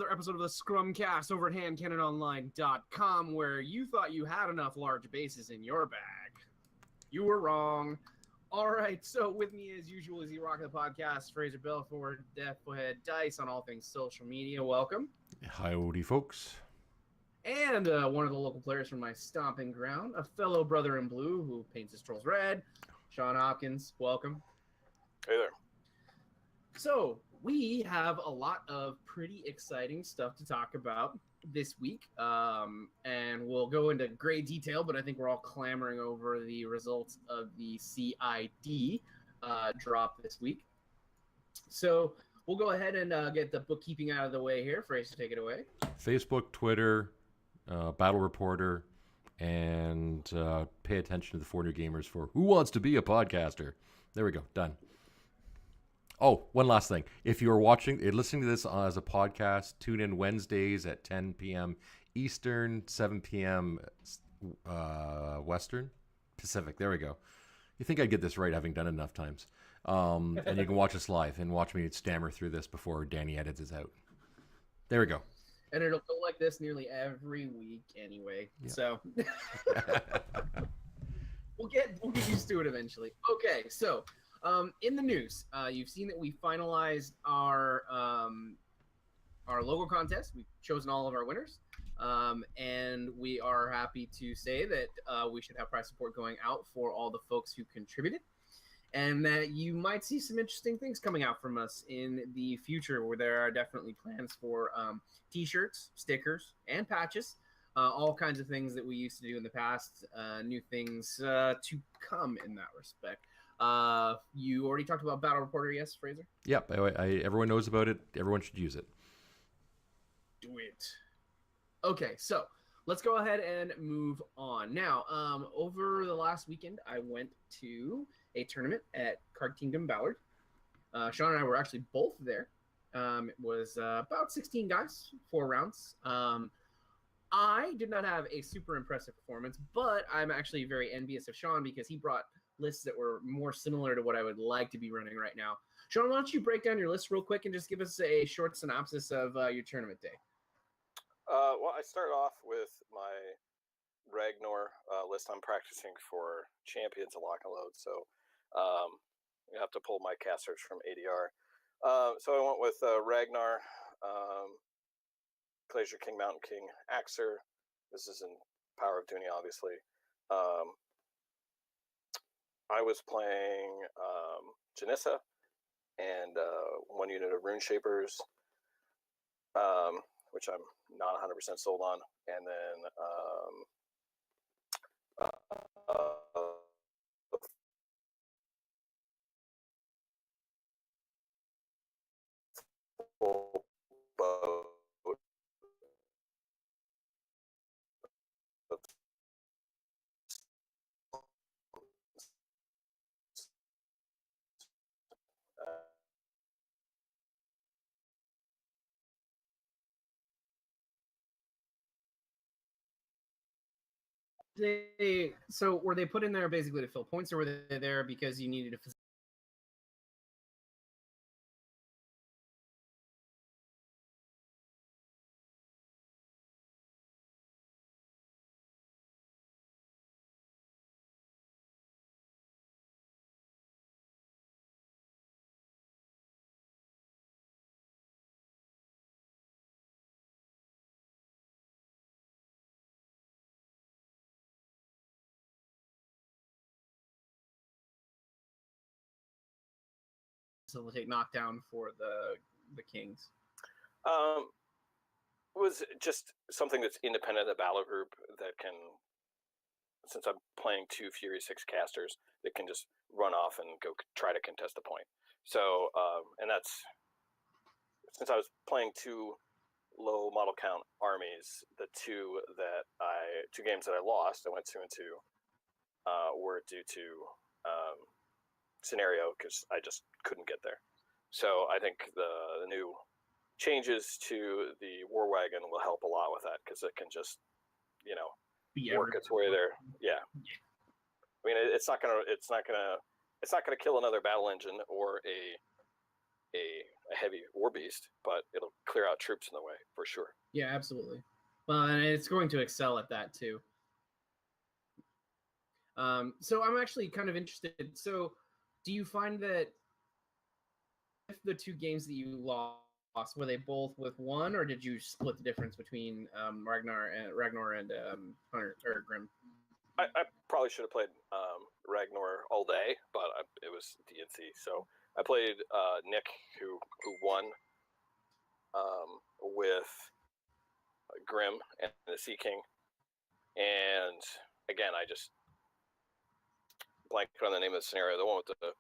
episode of the Scrumcast over at handcannononline.com, where you thought you had enough large bases in your bag. You were wrong. All right, so with me as usual is the Rock of the Podcast, Fraser Belford, DeffHeadDice on all things social media. Welcome. Howdy, folks. And one of the local players from my stomping ground, a fellow brother in blue who paints his trolls red, Shawn Hopkins. Welcome. Hey there. So we have a lot of pretty exciting stuff to talk about this week, and we'll go into great detail, but I think we're all clamoring over the results of the CID drop this week. So we'll go ahead and get the bookkeeping out of the way here. Fraser, take it away. Facebook, Twitter, Battle Reporter, and pay attention to the 4 new gamers for Who Wants to Be a Podcaster. There we go. Done. Oh, one last thing. If you're listening to this as a podcast, tune in Wednesdays at 10 p.m. Eastern, 7 p.m. Western, Pacific. There we go. You think I'd get this right, having done it enough times. And you can watch us live and watch me stammer through this before Danny edits it out. There we go. And it'll go like this nearly every week anyway. Yeah. So we'll get used to it eventually. Okay, so in the news, you've seen that we finalized our logo contest. We've chosen all of our winners, and we are happy to say that we should have prize support going out for all the folks who contributed, and that you might see some interesting things coming out from us in the future, where there are definitely plans for t-shirts, stickers, and patches, all kinds of things that we used to do in the past, new things to come in that respect. You already talked about Battle Reporter, yes, Fraser? Yep, everyone knows about it. Everyone should use it. Do it. Okay, so let's go ahead and move on. Now, over the last weekend, I went to a tournament at Card Kingdom Ballard. Shawn and I were actually both there. It was about 16 guys, 4 rounds. I did not have a super impressive performance, but I'm actually very envious of Shawn because he brought lists that were more similar to what I would like to be running right now. Shawn, why don't you break down your list real quick and just give us a short synopsis of your tournament day? Well, I start off with my Ragnar list. I'm practicing for Champions of Lock and Load, so you have to pull my casters from ADR. So I went with Ragnar, Glacier King, Mountain King, Axer. This is in Power of Duny, obviously. I was playing Janissa and 1 unit of Rune Shapers, which I'm not 100% sold on, and then full boat of So were they put in there basically to fill points, or were they there because you needed to? Facilitate knockdown for the Kings? Was just something that's independent of the battle group that can, since I'm playing 2 Fury 6 casters, that can just run off and go try to contest a point. So, and that's, since I was playing 2 low model count armies, the 2 games that I lost, I went 2 and 2, were due to scenario, because I just couldn't get there. So I think the new changes to the War Wagon will help a lot with that, because it can just, work its way there. Yeah. I mean, it's not gonna kill another battle engine or a a heavy war beast, but it'll clear out troops in the way for sure. Yeah, absolutely. Well, and it's going to excel at that too. So I'm actually kind of interested. So, do you find that if the two games that you lost, were they both with one, or did you split the difference between Ragnar and Hunter or Grim? I probably should have played Ragnar all day, but it was DNC. So I played Nick, who won with Grim and the Sea King, and again I just blanked on the name of the scenario. The one with the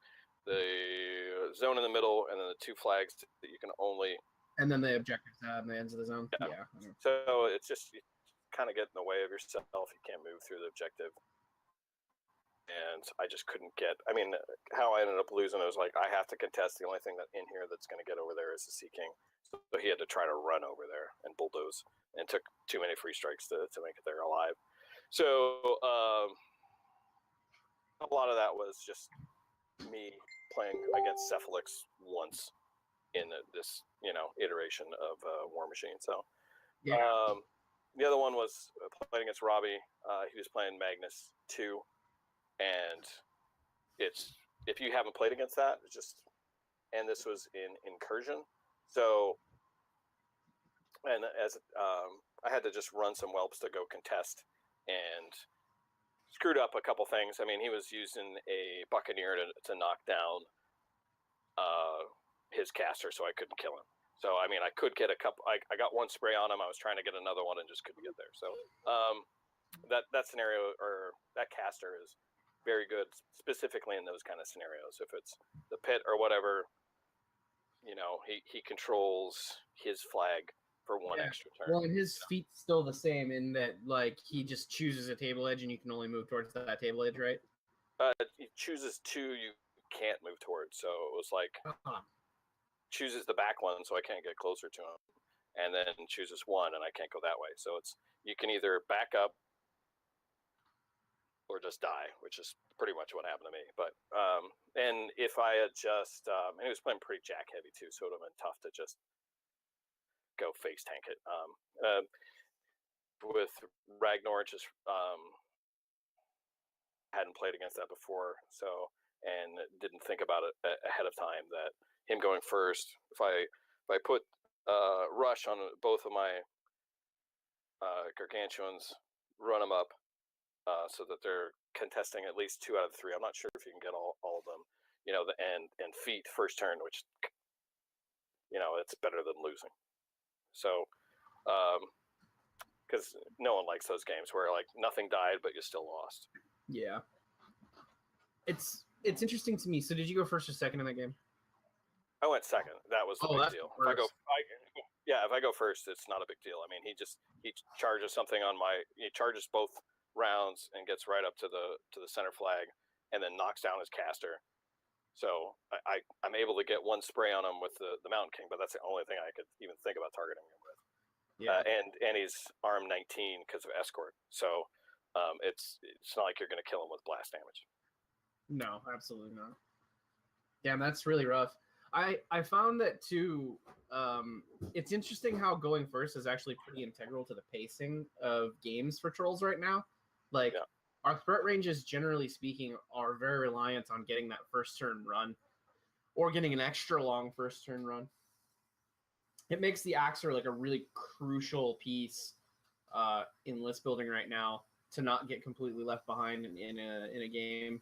zone in the middle, and then the two flags that you can only. And then the objectives on the ends of the zone. Yeah. So it's just you kind of get in the way of yourself. You can't move through the objective. And I just couldn't get. I mean, how I ended up losing, it was like I have to contest. The only thing that in here that's going to get over there is the Sea King. So he had to try to run over there and bulldoze, and took too many free strikes to make it there alive. So a lot of that was just me playing against Cephalix once in this, iteration of War Machine. So Yeah. the other one was playing against Robbie. He was playing Magnus 2. And it's, if you haven't played against that, it's just, and this was in Incursion. So, and as I had to just run some whelps to go contest, and screwed up a couple things. I mean, he was using a Buccaneer to knock down his caster, so I couldn't kill him. So, I mean, I could get a couple, I got one spray on him. I was trying to get another one and just couldn't get there. So that scenario, or that caster, is very good, specifically in those kind of scenarios. If it's the pit or whatever, he controls his flag for one extra turn. Well, and his feat's still the same in that, like, he just chooses a table edge and you can only move towards that table edge, right? He chooses two you can't move towards. So it was like, chooses the back one so I can't get closer to him, and then chooses one and I can't go that way. So it's, you can either back up or just die, which is pretty much what happened to me. But and if I had just and he was playing pretty jack heavy too, so it would have been tough to just go face tank it. With Ragnar, just hadn't played against that before, so, and didn't think about it ahead of time, that him going first, if I put rush on both of my gargantuans, run them up, so that they're contesting at least 2 out of 3. I'm not sure if you can get all of them, and feet first turn, which, it's better than losing. So, because no one likes those games where like nothing died, but you still lost. Yeah. It's interesting to me. So did you go first or second in that game? I went second. That was the big deal. If I go first, it's not a big deal. I mean, he charges something on he charges both rounds and gets right up to the center flag, and then knocks down his caster. So I'm able to get one spray on him with the Mountain King, but that's the only thing I could even think about targeting him with. Yeah. And he's arm 19 because of escort. So it's not like you're going to kill him with blast damage. No, absolutely not. Damn, that's really rough. I found that too. It's interesting how going first is actually pretty integral to the pacing of games for Trolls right now. Like, our threat ranges, generally speaking, are very reliant on getting that first turn run, or getting an extra long first turn run. It makes the Axer like a really crucial piece in list building right now, to not get completely left behind in a game,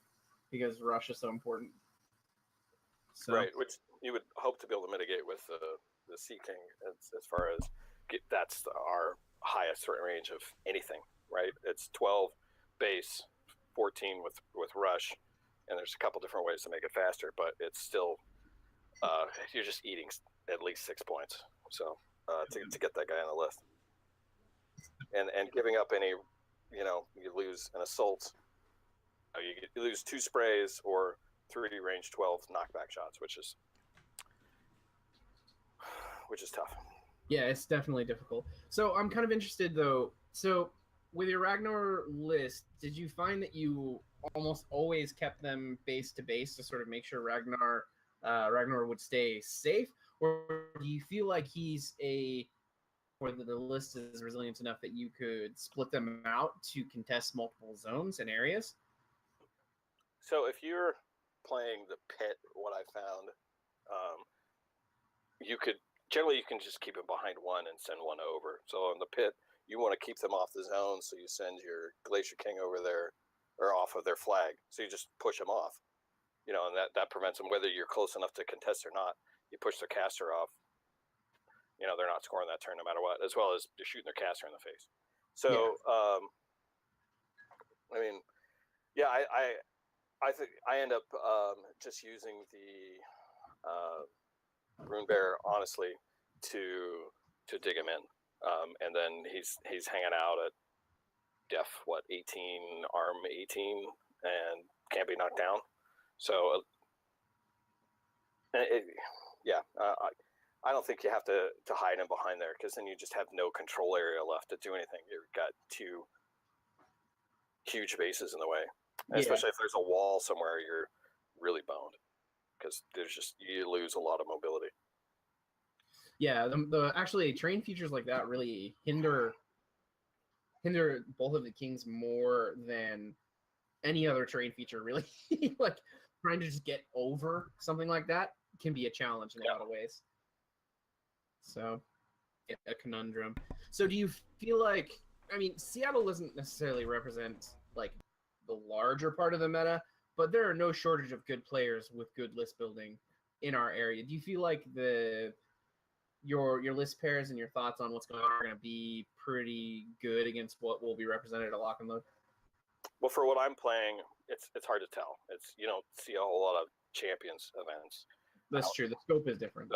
because rush is so important. So. Right, which you would hope to be able to mitigate with the Sea King, as far as that's our highest threat range of anything, right? It's 12 base, 14 with rush, and there's a couple different ways to make it faster, but it's still you're just eating at least 6 points. So to get that guy on the list, and giving up any, you lose an assault, you lose 2 sprays or 3 range 12 knockback shots, which is tough. Yeah, it's definitely difficult. So I'm kind of interested though. So with your Ragnar list, did you find that you almost always kept them base to base to sort of make sure Ragnar would stay safe, or do you feel like he's or the list is resilient enough that you could split them out to contest multiple zones and areas? So if you're playing the pit, what I found, you can just keep it behind one and send one over. So in the pit, you want to keep them off the zone, so you send your Glacier King over there or off of their flag. So you just push them off, and that prevents them, whether you're close enough to contest or not. You push their caster off, they're not scoring that turn no matter what, as well as they're shooting their caster in the face. So, I think I end up just using the Rune Bear, honestly, to dig him in, and then he's hanging out at def 18, arm 18, and can't be knocked down. So, I don't think you have to hide him behind there, because then you just have no control area left to do anything. You've got two huge bases in the way, especially if there's a wall somewhere. You're really boned, because you lose a lot of mobility. Yeah, the actually train features like that really hinder both of the kings more than any other train feature, really. Like trying to just get over something like that can be a challenge in a lot of ways. So, a conundrum. So do you feel like, Seattle doesn't necessarily represent like the larger part of the meta, but there are no shortage of good players with good list building in our area. Do you feel like your list pairs and your thoughts on what's going on are going to be pretty good against what will be represented at Lock and Load? Well, for what I'm playing, it's hard to tell. You don't see a whole lot of champions events. That's true. The scope is different.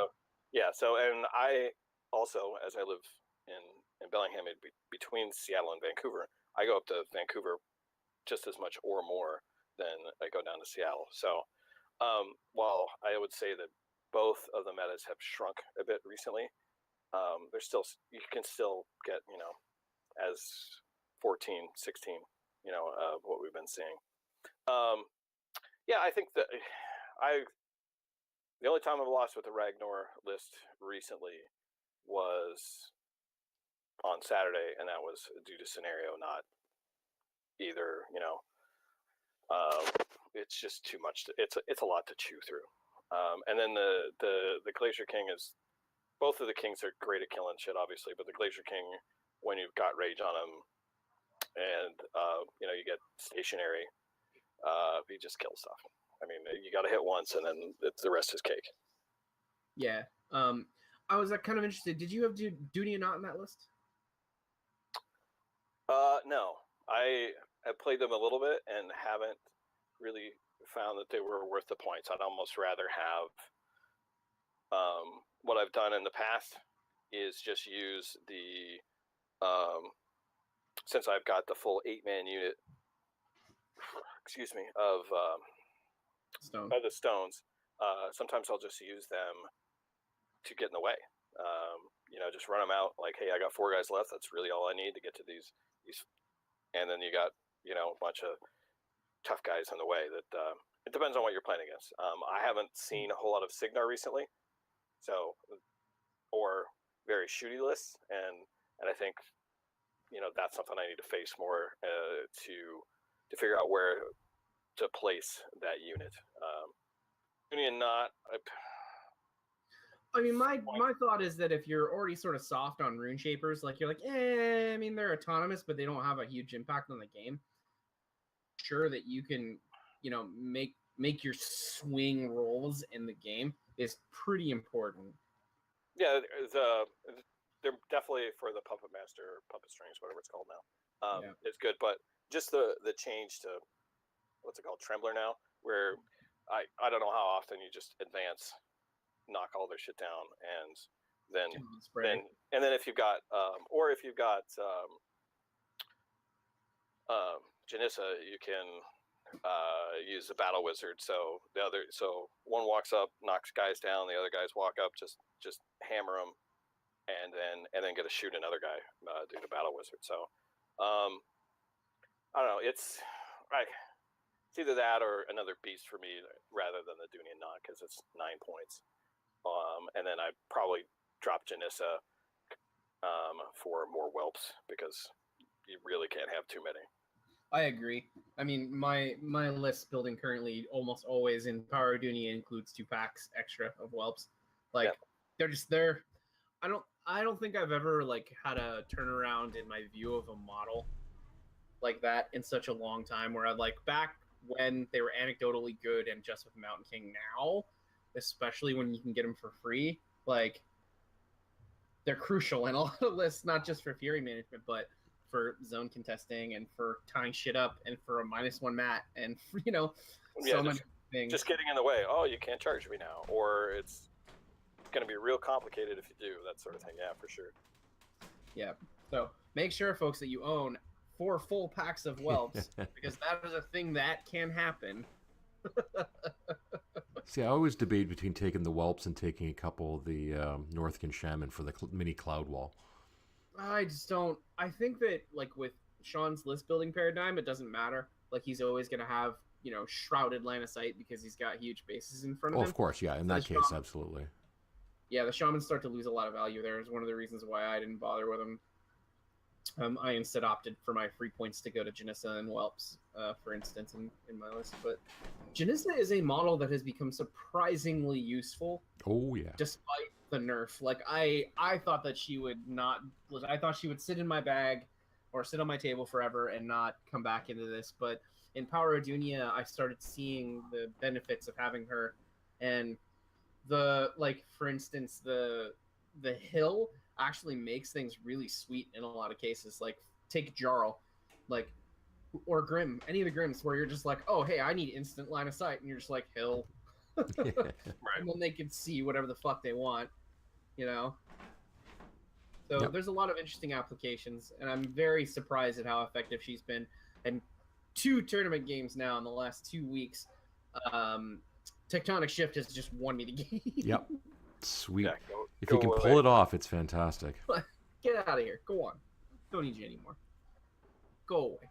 So, and I also, as I live in Bellingham, between Seattle and Vancouver, I go up to Vancouver just as much or more than I go down to Seattle. So, while I would say that both of the metas have shrunk a bit recently, you can still get, as 14, 16, what we've been seeing. I think that the only time I've lost with the Ragnar list recently was on Saturday, and that was due to scenario, not either. It's just too much. It's a lot to chew through. And then the Glacier King is, both of the kings are great at killing shit, obviously, but the Glacier King, when you've got rage on him, and you get stationary, he just kills stuff. You got to hit once, and then the rest is cake. Yeah. I was kind of interested. Did you have Duty and Not in that list? No. I played them a little bit and haven't really found that they were worth the points. I'd almost rather have what I've done in the past is just use the since I've got the full 8-man unit, of the stones. Sometimes I'll just use them to get in the way. Just run them out like, hey, I got 4 guys left. That's really all I need to get to these, and then you got a bunch of tough guys in the way. That it depends on what you're playing against. I haven't seen a whole lot of Signar recently, or very shooty lists, and I think that's something I need to face more to figure out where to place that unit. Union not. My thought is that if you're already sort of soft on Rune Shapers, like you're like, they're autonomous, but they don't have a huge impact on the game. Sure that you can, make your swing rolls in the game is pretty important. Yeah, they're definitely for the Puppet Master, Puppet Strings, whatever it's called now. It's good, but just the change to what's it called, Trembler now, where I don't know how often you just advance, knock all their shit down, and then if you've got Janissa, you can use the Battle Wizard. So one walks up, knocks guys down, the other guys walk up, just hammer them, and then get to shoot another guy due to Battle Wizard. So I don't know. It's either that or another beast for me rather than the Dunian Knot, because it's 9 points. and then I'd probably drop Janissa for more whelps because you really can't have too many. I agree. I mean, my list building currently almost always in Power Dunia includes 2 packs extra of whelps. Like they're just there. I don't think I've ever like had a turnaround in my view of a model like that in such a long time. Where I'd like back when they were anecdotally good and just with Mountain King now, especially when you can get them for free, like they're crucial in a lot of lists, not just for Fury management, but for zone contesting and for tying shit up and for a -1 mat and for, so many things. Just getting in the way. Oh, you can't charge me now, or it's going to be real complicated if you do, that sort of thing. Yeah, for sure. Yeah. So make sure, folks, that you own 4 full packs of whelps because that is a thing that can happen. See, I always debate between taking the whelps and taking a couple of the Northkin Shaman for the mini Cloud Wall. I just don't. I think that like with Shawn's list building paradigm, it doesn't matter. Like he's always going to have shrouded line of sight because he's got huge bases in front of him. Oh, of course, yeah. In that case, absolutely. Yeah, the Shamans start to lose a lot of value there. Is one of the reasons why I didn't bother with them. I instead opted for my free points to go to Janissa and Whelps, for instance, in my list. But Janissa is a model that has become surprisingly useful. Oh, yeah. Despite the nerf. Like, I thought that she would not... I thought she would sit in my bag or sit on my table forever and not come back into this. But in Power of Dunia, I started seeing the benefits of having her. And for instance, the hill actually makes things really sweet in a lot of cases. Like take Jarl, or Grim, any of the Grims where you're just like, oh hey, I need instant line of sight, and you're just like hill. Right. And then they can see whatever the fuck they want, So Yep. There's a lot of interesting applications, and I'm very surprised at how effective she's been. And 2 tournament games now in the last 2 weeks. Tectonic Shift has just won me the game. Yep. Sweet. Yeah, If you can pull it off, it's fantastic. Get out of here. Go on. Don't need you anymore. Go away.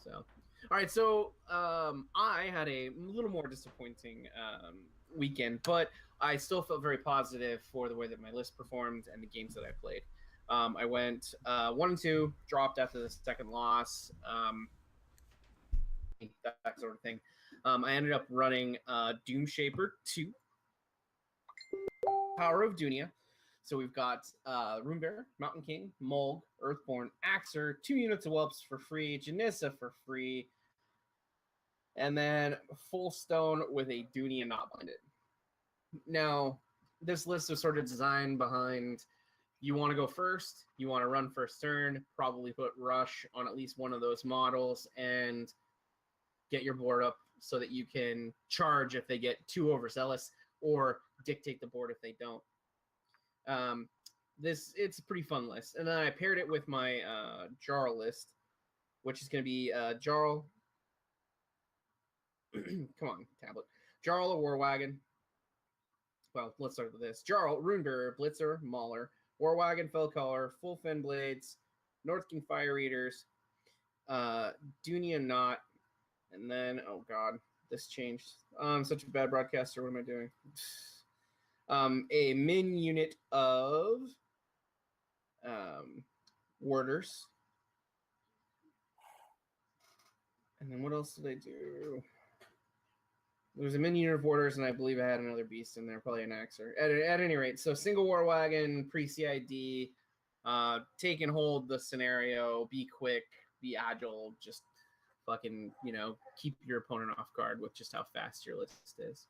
So, all right. So, I had a little more disappointing weekend, but I still felt very positive for the way that my list performed and the games that I played. I went 1-2, dropped after the second loss, that sort of thing. I ended up running Doom Shaper 2, Power of Dunia. So we've got Runebearer, Mountain King, Mulg, Earthborn, Axer, 2 units of Whelps for free, Janissa for free, and then Full Stone with a Dunia not blinded. Now, this list was sort of designed behind you want to go first, you want to run first turn, probably put Rush on at least one of those models, and get your board up so that you can charge if they get too overzealous or dictate the board if they don't. It's a pretty fun list. And then I paired it with my Jarl list, which is going to be Jarl. Come on, tablet. Jarl, a War Wagon. Well, let's start with this. Jarl, Runebearer, Blitzer, Mauler, War Wagon, Fellcaller, Full Fin Blades, Northkin Fire Eaters, Dunia Knot, and then, oh god, this changed. I'm such a bad broadcaster. What am I doing? A min unit of warders. And then what else did I do? There was a min unit of warders, and I believe I had another beast in there, probably an Axer. At any rate, so single War Wagon, pre-CID, take and hold the scenario, be quick, be agile, just fucking, keep your opponent off guard with just how fast your list is.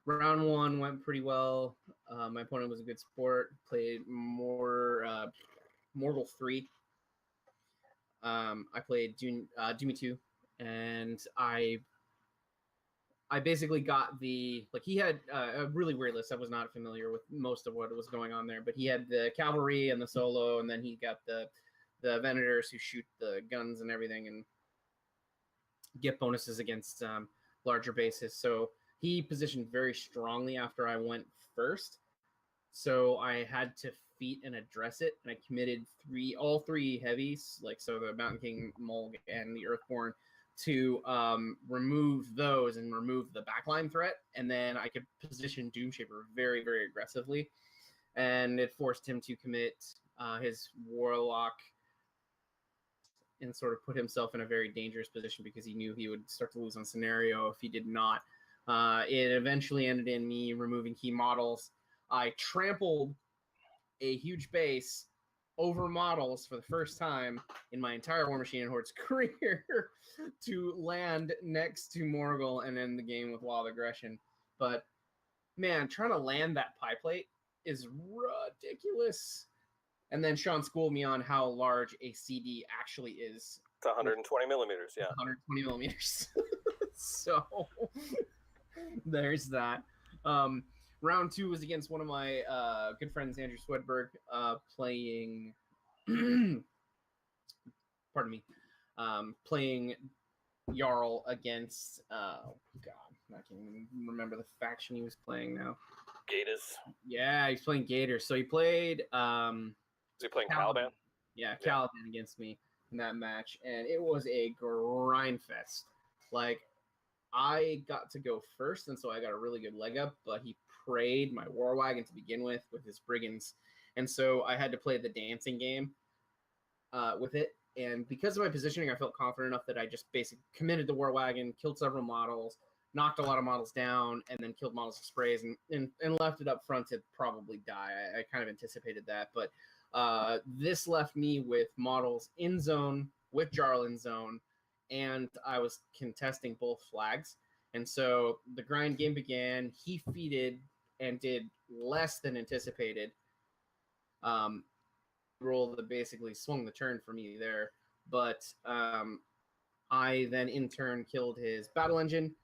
Round 1 went pretty well. My opponent was a good sport. Played more Mortal 3. I played Doomy 2, and I basically got he had a really weird list. I was not familiar with most of what was going on there, but he had the cavalry and the solo, and then he got the Venators who shoot the guns and everything and get bonuses against larger bases. So he positioned very strongly after I went first. So I had to feat and address it, and I committed all three heavies, so the Mountain King, Mulg, and the Earthborn, to remove those and remove the backline threat, and then I could position Doomshaper very, very aggressively, and it forced him to commit his Warlock and sort of put himself in a very dangerous position because he knew he would start to lose on scenario if he did not. It eventually ended in me removing key models. I trampled a huge base over models for the first time in my entire War Machine and Horde's career to land next to Morgul and end the game with Wild Aggression. But man, trying to land that pie plate is ridiculous. And then Shawn schooled me on how large a CD actually is. It's 120 millimeters, yeah. 120 millimeters. So there's that. Round 2 was against one of my good friends, Andrew Swedberg, playing, pardon me, playing Jarl against, oh God, I can't even remember the faction he was playing now. Gators. Yeah, he's playing Gators. So he played... Is he playing Caliban? Yeah, Caliban against me in that match, and it was a grind fest. Like, I got to go first, and so I got a really good leg up, but he prayed my War Wagon to begin with his Brigands, and so I had to play the dancing game with it, and because of my positioning, I felt confident enough that I just basically committed the War Wagon, killed several models, knocked a lot of models down, and then killed models with sprays, and left it up front to probably die. I kind of anticipated that, but this left me with models in zone, with Jarl in zone, and I was contesting both flags. And so the grind game began. He feeded and did less than anticipated. Roll that basically swung the turn for me there. But I then in turn killed his battle engine,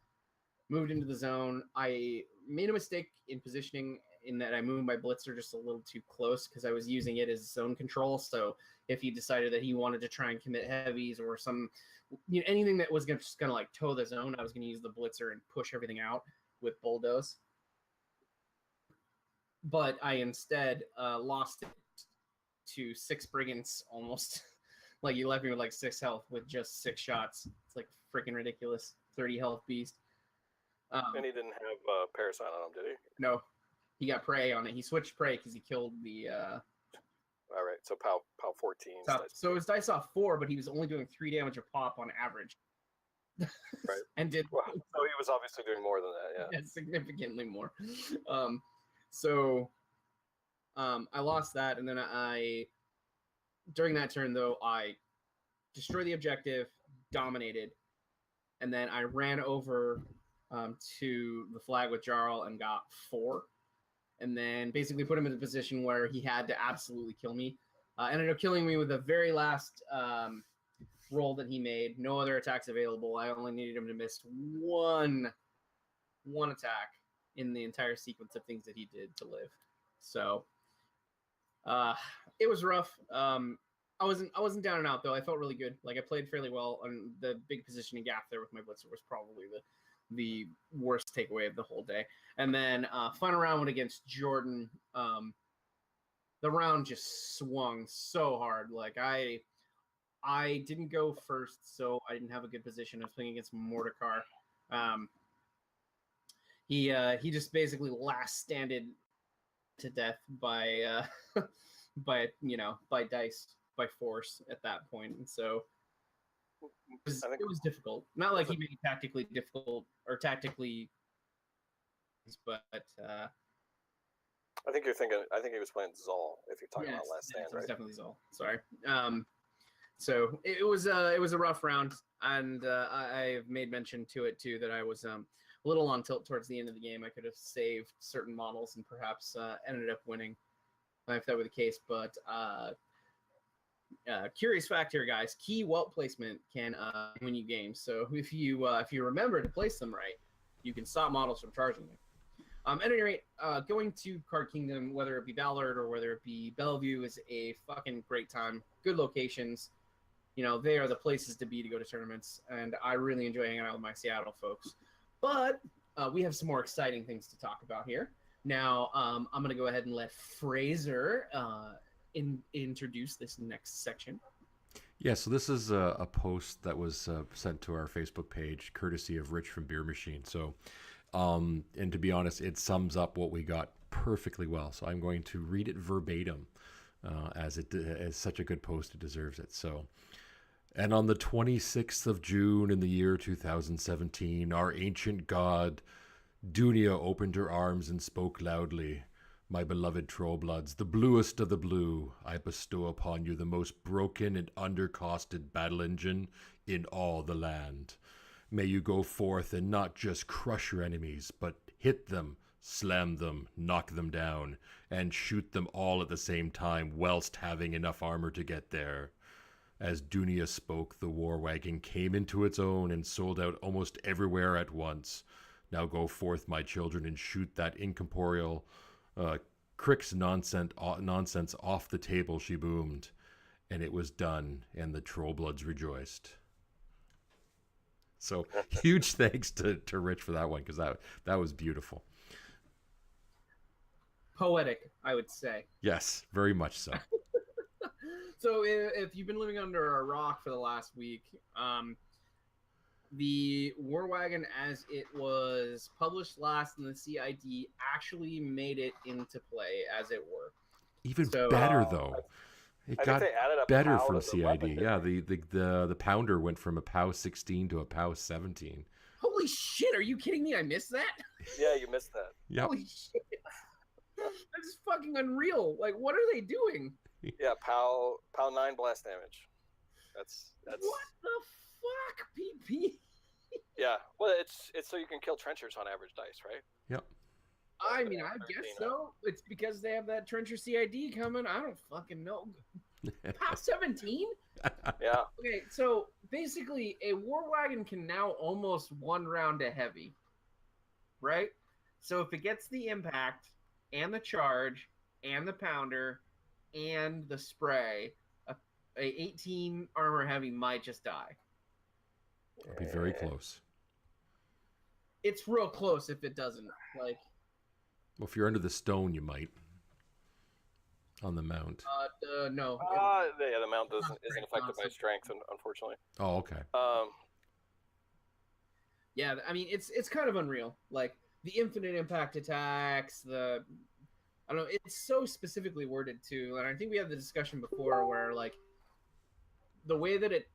moved into the zone. I made a mistake in positioning in that I moved my blitzer just a little too close because I was using it as zone control. So if he decided that he wanted to try and commit heavies or some, anything that was just gonna like toe the zone, I was gonna use the blitzer and push everything out with bulldoze. But I instead lost it to 6 brigands almost. Like you left me with like 6 health with just 6 shots. It's like freaking ridiculous. 30 health beast. And he didn't have Parasite on him, did he? No. He got prey on it. He switched prey because he killed the. All right, so POW 14. So his dice off 4, but he was only doing 3 damage a pop on average. Right. And did. Well, so he was obviously doing more than that, yeah. Yeah, significantly more. So I lost that, and then during that turn though, I destroyed the objective, dominated, and then I ran over to the flag with Jarl and got 4. And then basically put him in a position where he had to absolutely kill me. Ended up killing me with the very last roll that he made. No other attacks available. I only needed him to miss one attack in the entire sequence of things that he did to live. So it was rough. I wasn't down and out though. I felt really good. Like I played fairly well, and the big positioning gap there with my blitzer was probably the worst takeaway of the whole day. And then final round went against Jordan. The round just swung so hard. Like I didn't go first, so I didn't have a good position. I was playing against Mordekar. He just basically last standed to death by by dice, by force at that point. And so it was difficult. Not like he made it tactically difficult or tactically, but I think he was playing Zol. If you're talking about Last Stand, right? Definitely Zol. Sorry. So it was a rough round, and I've made mention to it too that I was a little on tilt towards the end of the game. I could have saved certain models and perhaps ended up winning if that were the case. But curious fact here, guys: key welt placement can win you games. So if you remember to place them right, you can stop models from charging you. At any rate, going to Card Kingdom, whether it be Ballard or whether it be Bellevue, is a fucking great time. Good locations. They are the places to be to go to tournaments, and I really enjoy hanging out with my Seattle folks. But we have some more exciting things to talk about here. Now, I'm going to go ahead and let Fraser introduce this next section. Yeah, so this is a post that was sent to our Facebook page, courtesy of Rich from Beer Machine. So, and to be honest, it sums up what we got perfectly well. So I'm going to read it verbatim, as such a good post, it deserves it. So, and on the 26th of June in the year 2017, our ancient god Dunia opened her arms and spoke loudly. My beloved Trollbloods, the bluest of the blue, I bestow upon you the most broken and undercosted battle engine in all the land. May you go forth and not just crush your enemies, but hit them, slam them, knock them down, and shoot them all at the same time, whilst having enough armor to get there. As Dunia spoke, the War Wagon came into its own and sold out almost everywhere at once. Now go forth, my children, and shoot that incorporeal Crick's nonsense off the table, she boomed. And it was done, and the Trollbloods rejoiced. So huge thanks to Rich for that one, because that was beautiful. Poetic, I would say. Yes, very much so. So if you've been living under a rock for the last week, the War Wagon, as it was published last in the CID, actually made it into play, as it were. Even better though. It got better from CID. Yeah, the pounder went from a POW 16 to a POW 17. Holy shit! Are you kidding me? I missed that. Yeah, you missed that. Yep. Holy shit! That's fucking unreal. Like, what are they doing? Yeah, POW 9 blast damage. That's what the fuck, PP? Yeah, well, it's so you can kill trenchers on average dice, right? Yep. I mean, I guess so. It's because they have that Trencher CID coming. I don't fucking know. POW 17? Yeah. Okay, so basically, a War Wagon can now almost one round to heavy, right? So if it gets the impact and the charge and the pounder and the spray, a 18 armor heavy might just die. It'll be very close. It's real close if it doesn't. Like, well, if you're under the stone, you might. On the mount. No. Yeah, the mount isn't affected by strength, unfortunately. Oh, okay. Yeah, I mean, it's kind of unreal. Like, the infinite impact attacks, I don't know, it's so specifically worded, too. And I think we had the discussion before where, like, the way that it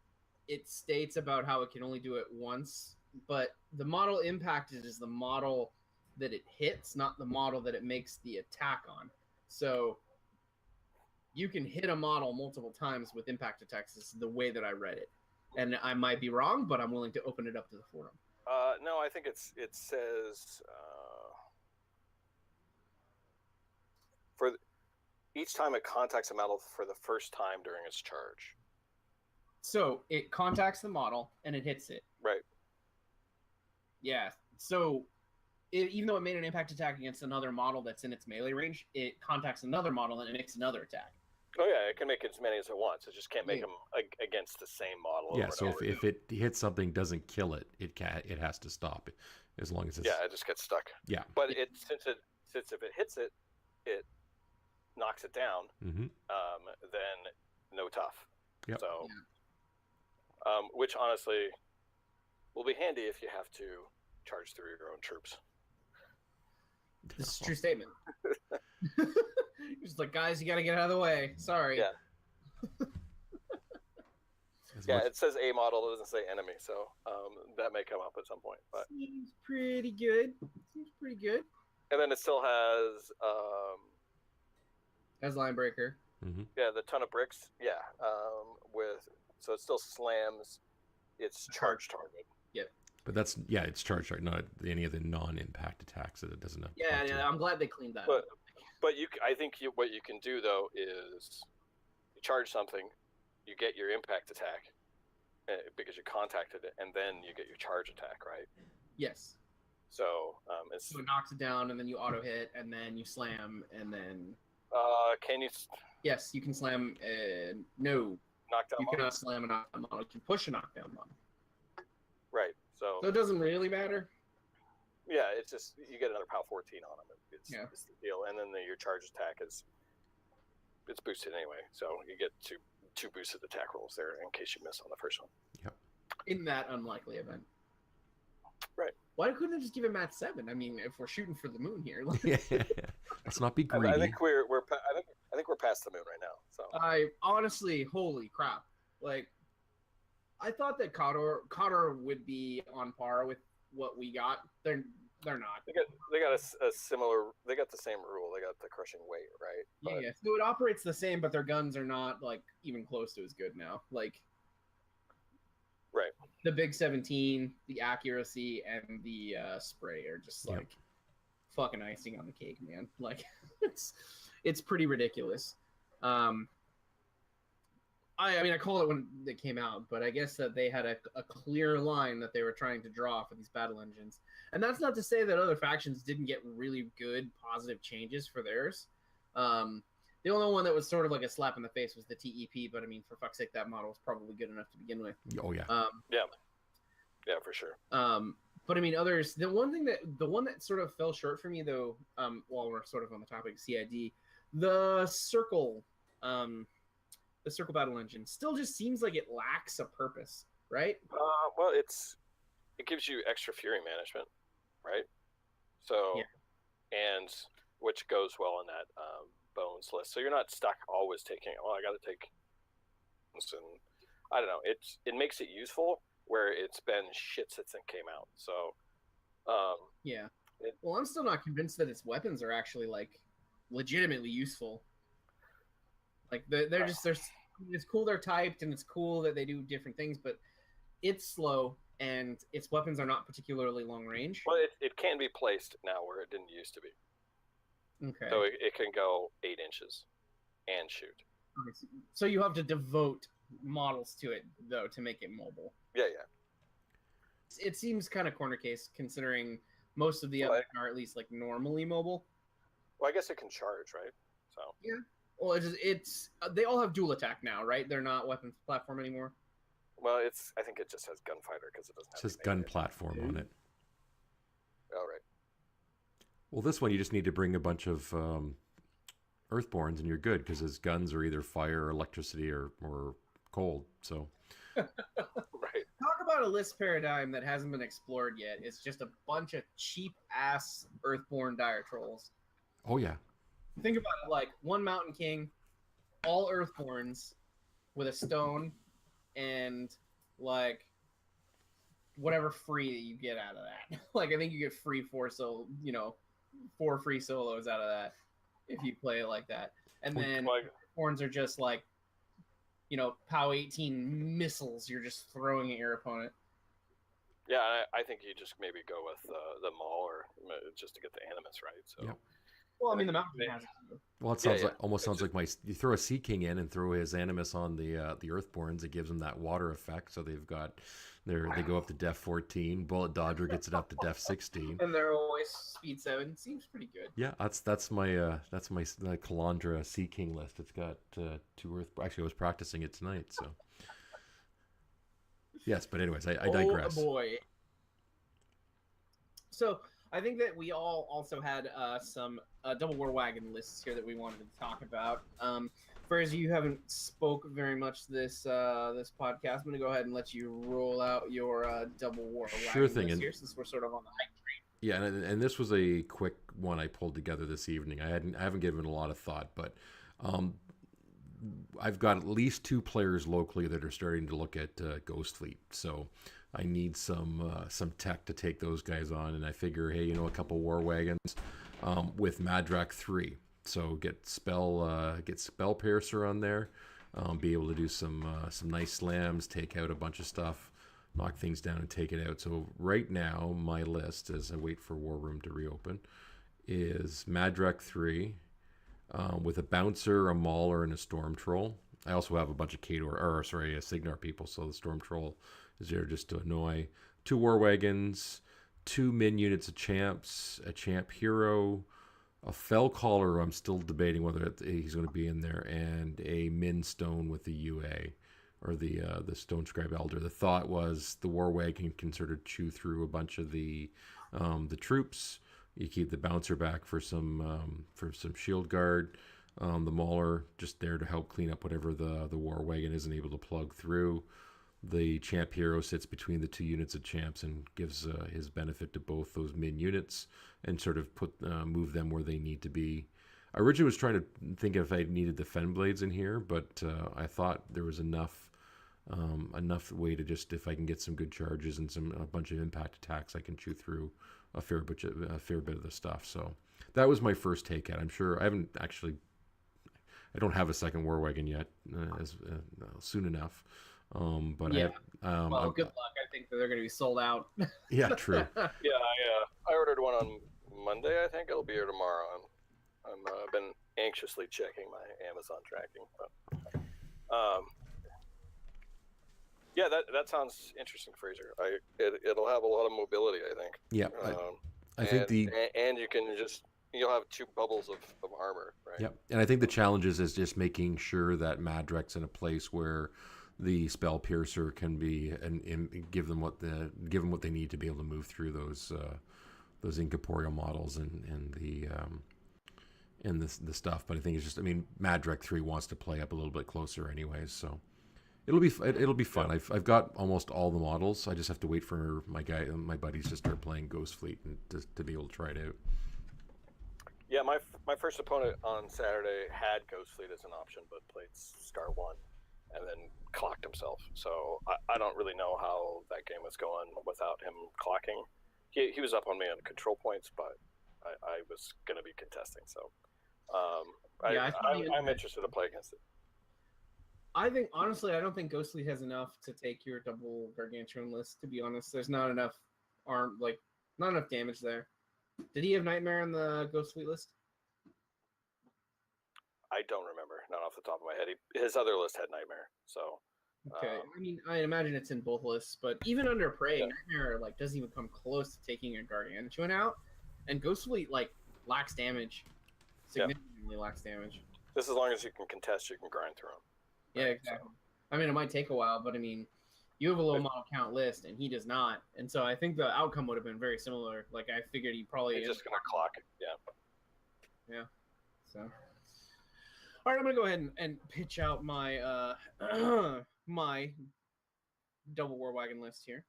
states about how it can only do it once, but the model impact is the model that it hits, not the model that it makes the attack on. So you can hit a model multiple times with impact attacks. This is the way that I read it. And I might be wrong, but I'm willing to open it up to the forum. No, I think it says for each time it contacts a model for the first time during its charge. So it contacts the model and it hits it. Right. Yeah. So even though it made an impact attack against another model that's in its melee range, it contacts another model and it makes another attack. Oh yeah, it can make as many as it wants. It just can't make them against the same model. Yeah. So if it hits something, doesn't kill it, it has to stop it, as long as it's. Yeah, it just gets stuck. Yeah. But since if it hits it, it knocks it down. Mm-hmm. Then no tough. Yep. So. Yeah. Which honestly will be handy if you have to charge through your own troops. This is a true statement. Just like, guys, you got to get out of the way. Sorry. Yeah. Yeah, it says A model, it doesn't say enemy, so that may come up at some point. But seems pretty good. And then it still has line breaker. Mm-hmm. Yeah, the ton of bricks. Yeah, so it still slams its charge target. Yep. But it's charge target, not any of the non-impact attacks that it doesn't have. Yeah, I'm glad they cleaned that up. But I think what you can do though is you charge something, you get your impact attack because you contacted it, and then you get your charge attack, right? Yes. So so it knocks it down, and then you auto hit, and then you slam, and then. Can you? Yes, you can slam. No. Knockdown. You cannot slam a knockdown model. You can push a knockdown model. Right. So it doesn't really matter. Yeah, it's just you get another POW 14 on them. It's the deal, and then your charge attack it's boosted anyway, so you get 2 boosted attack rolls there in case you miss on the first one. Yep. In that unlikely event. Right. Why couldn't they just give him at 7? I mean, if we're shooting for the moon here. Like, Let's not be greedy. I think we're past the moon right now. So I honestly, holy crap! Like, I thought that Cotter would be on par with what we got. They're not. They got a similar. They got the same rule. They got the crushing weight, right? But, Yeah. So it operates the same, but their guns are not like even close to as good now. Like, right. The Big 17, the accuracy, and the spray are just like fucking icing on the cake, man. Like, it's pretty ridiculous. I mean, I called it when they came out, but I guess that they had a clear line that they were trying to draw for these battle engines. And that's not to say that other factions didn't get really good, positive changes for theirs. The only one that was sort of like a slap in the face was the TEP, but I mean, for fuck's sake, that model was probably good enough to begin with. Oh, yeah. Yeah, for sure. But I mean, others, the one that sort of fell short for me, though, while we're sort of on the topic of CID, the circle battle engine still just seems like it lacks a purpose, right? Well, it gives you extra fury management, right? So, and which goes well in that bones list. So you're not stuck always taking. Oh, I got to take. And I don't know. It makes it useful where it's been shit since it came out. So, well, I'm still not convinced that its weapons are actually like legitimately useful. Like they're just it's cool they're typed and it's cool that they do different things, but it's slow and its weapons are not particularly long range. Well, it can be placed now where it didn't used to be. Okay. So it can go 8 inches and shoot. So you have to devote models to it though to make it mobile. Yeah. It seems kind of corner case considering most of the others are at least like normally mobile. Well, I guess it can charge, right? So yeah. Well, it's they all have dual attack now, right? They're not weapons platform anymore. Well, I think it just has gunfighter because it doesn't. It says gun platform on it. Oh, right. Well, this one you just need to bring a bunch of Earthborns and you're good because his guns are either fire, or electricity, or cold. So. Right. Talk about a list paradigm that hasn't been explored yet. It's just a bunch of cheap ass Earthborn dire trolls. Oh yeah. Think about it like one Mountain King, all Earthborns with a stone, and like whatever free that you get out of that. Like I think you get free 4 free solos out of that if you play it like that. And then Earthborns are just like, POW 18 missiles you're just throwing at your opponent. Yeah, I think you just maybe go with the Maul or just to get the Animus right. So. Yep. Well, I mean, the Mountain King has it too. Well, it sounds almost like you throw a Sea King in and throw his Animus on the Earthborns. It gives them that water effect. So they've got they go up to Def 14. Bullet Dodger gets it up to Def 16. And they're always speed 7. Seems pretty good. Yeah, that's my Calandra Sea King list. It's got 2 Earth. Actually, I was practicing it tonight. So yes, but anyways, I digress. Oh boy. So I think that we all also had some double War Wagon lists here that we wanted to talk about. Whereas you haven't spoke very much this podcast, I'm going to go ahaad and let you roll out your double War Wagon list here, since we're sort of on the hype train. Yeah, and this was a quick one I pulled together this evening. I haven't given it a lot of thought, but I've got at least 2 players locally that are starting to look at Ghost Fleet. So I need some tech to take those guys on, and I figure, hey, a couple War Wagons with Madrak 3. So get Spell Piercer on there, be able to do some nice slams, take out a bunch of stuff, knock things down, and take it out. So right now, my list, as I wait for War Room to reopen, is Madrak 3 with a Bouncer, a Mauler, and a Storm Troll. I also have a bunch of Signar people, so the Storm Troll is there just to annoy. 2 War Wagons, 2 min units of Champs, a Champ Hero, a Fell Caller, I'm still debating whether he's going to be in there, and a Min Stone with the UA, or the Stone Scribe Elder. The thought was the War Wagon can sort of chew through a bunch of the troops. You keep the Bouncer back for some Shield Guard. The Mauler just there to help clean up whatever the War Wagon isn't able to plug through. The Champ Hero sits between the two units of Champs and gives his benefit to both those min units and sort of move them where they need to be. I originally was trying to think if I needed the Fen Blades in here, but I thought there was enough way to just, if I can get some good charges and a bunch of impact attacks, I can chew through a fair bit of the stuff. So that was my first take at it. I'm sure I don't have a second War Wagon yet, soon enough. But yeah. Well, good luck. I think that they're going to be sold out. Yeah, true. Yeah, I ordered one on Monday. I think it'll be here tomorrow. I've been anxiously checking my Amazon tracking. But, yeah, that sounds interesting, Fraser. It'll have a lot of mobility, I think. Yeah, I think and you'll have 2 bubbles of armor, right? Yep, and I think the challenge is just making sure that Madrek's in a place where the Spell Piercer can be and give them what they need to be able to move through those incorporeal models and the stuff. But I think it's just, Madrek 3 wants to play up a little bit closer anyways, so it'll be fun. I've got almost all the models. I just have to wait for my buddies to start playing Ghost Fleet and to be able to try it out. Yeah, my first opponent on Saturday had Ghost Fleet as an option, but played Scar 1 and then clocked himself. So I don't really know how that game was going without him clocking. He was up on me on control points, but I was going to be contesting. So I'm interested to play against it. I think, honestly, I don't think Ghost Fleet has enough to take your double Gargantuan list, to be honest. There's not enough not enough damage there. Did he have Nightmare on the Ghost Fleet list? I don't remember, not off the top of my head. His other list had Nightmare, so. Okay, I imagine it's in both lists, but even under Prey, Nightmare doesn't even come close to taking a Gargantuan out, and Ghost Fleet lacks damage, significantly lacks damage. Just as long as you can contest, you can grind through them. Yeah, exactly. So. It might take a while, but you have a low model count list, and he does not, and so I think the outcome would have been very similar. I figured he probably is just gonna clock it. Yeah. Yeah. So. All right, I'm gonna go ahead and pitch out my my double War Wagon list here.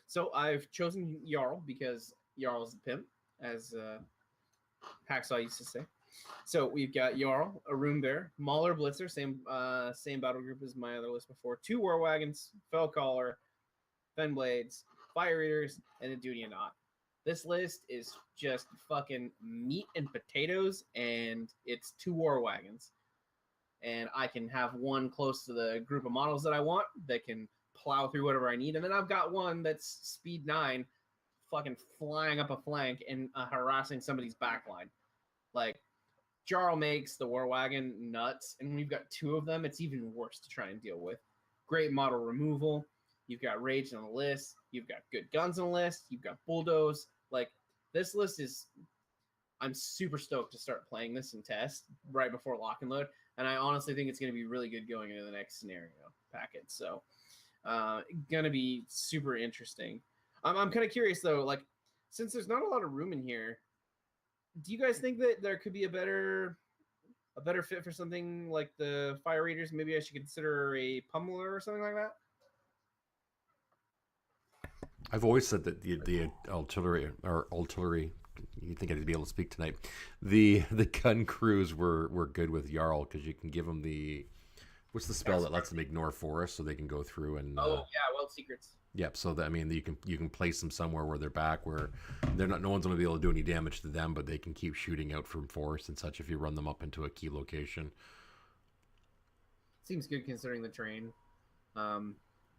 So I've chosen Jarl because Jarl's the pimp, as Hacksaw used to say. So we've got Jarl, a Rune Bear, Mauler Blitzer, same battle group as my other list before. 2 War Wagons, Fellcaller, Fen Blades, Fire Eaters, and a Duty and Knot. This list is just fucking meat and potatoes, and it's 2 War Wagons. And I can have one close to the group of models that I want that can plow through whatever I need. And then I've got one that's speed 9, fucking flying up a flank and harassing somebody's backline. Jarl makes the War Wagon nuts, and when you've got 2 of them, it's even worse to try and deal with. Great model removal. You've got Rage on the list. You've got good guns on the list. You've got Bulldoze. This list is... I'm super stoked to start playing this and test right before lock and load, and I honestly think it's going to be really good going into the next scenario packet. So, going to be super interesting. I'm kind of curious, though, since there's not a lot of room in here, do you guys think that there could be a better fit for something like the Fire Eaters? Maybe I should consider a Pummeler or something like that? I've always said that the artillery, you think I'd be able to speak tonight, the gun crews were good with Jarl because you can give them what's the spell that lets them ignore forests so they can go through and Wild Secrets. Yep. So that you can place them somewhere where they're back, where no one's going to be able to do any damage to them, but they can keep shooting out from forests and such if you run them up into a key location. Seems good considering the terrain.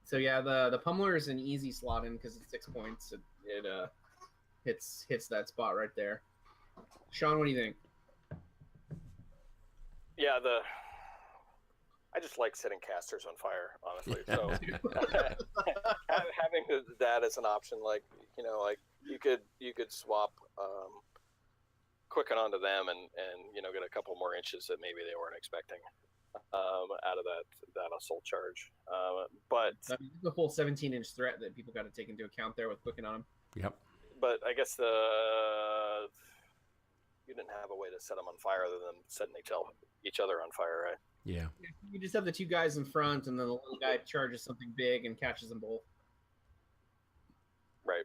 So yeah, the Pummeler is an easy slot in because it's 6 points. It hits that spot right there. Shawn, what do you think? Yeah, I just like setting casters on fire, honestly. So having that as an option, you could swap Quicken onto them and get a couple more inches that maybe they weren't expecting out of that assault charge. But the full 17-inch threat that people got to take into account there with Quicken on them. Yep. But I guess you didn't have a way to set them on fire other than setting each other on fire, right? Yeah. You just have the two guys in front, and then the little guy charges something big and catches them both. Right.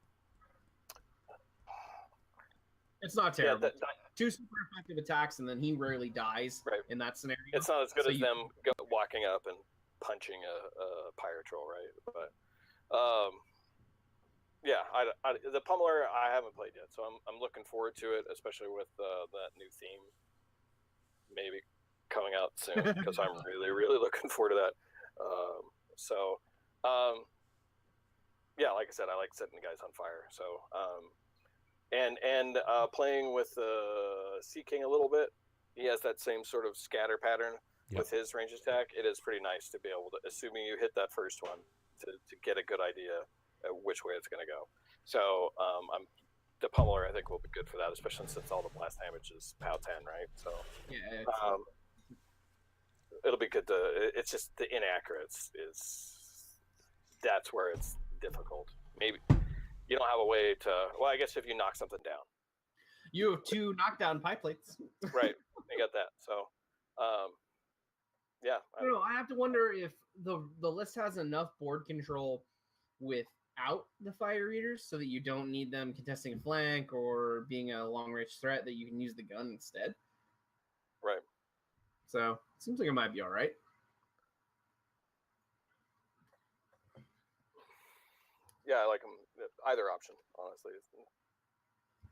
It's not terrible. Yeah, two super effective attacks, and then he rarely dies in that scenario. It's not as good as them walking up and punching a pyro troll, right? But yeah, the Pummeler I haven't played yet, so I'm looking forward to it, especially with that new theme maybe coming out soon, because I'm really looking forward to that. Yeah, like I said, I like setting the guys on fire. So and playing with Sea King a little bit, he has that same sort of scatter pattern with his range attack. It is pretty nice to be able to, assuming you hit that first one, to get a good idea of which way it's going to go. So the Pummeler, I think, will be good for that, especially since all the blast damage is POW 10, right? So yeah, it'll be good to. It's just the inaccurates that's where it's difficult. Maybe you don't have a way to. Well, I guess if you knock something down, you have 2 knockdown pie plates. Right, you got that. So, yeah. I don't know. I have to wonder if the list has enough board control without the fire eaters, so that you don't need them contesting a flank or being a long range threat. That you can use the gun instead. Right. So it seems like it might be all right. Yeah, I like them. Either option, honestly.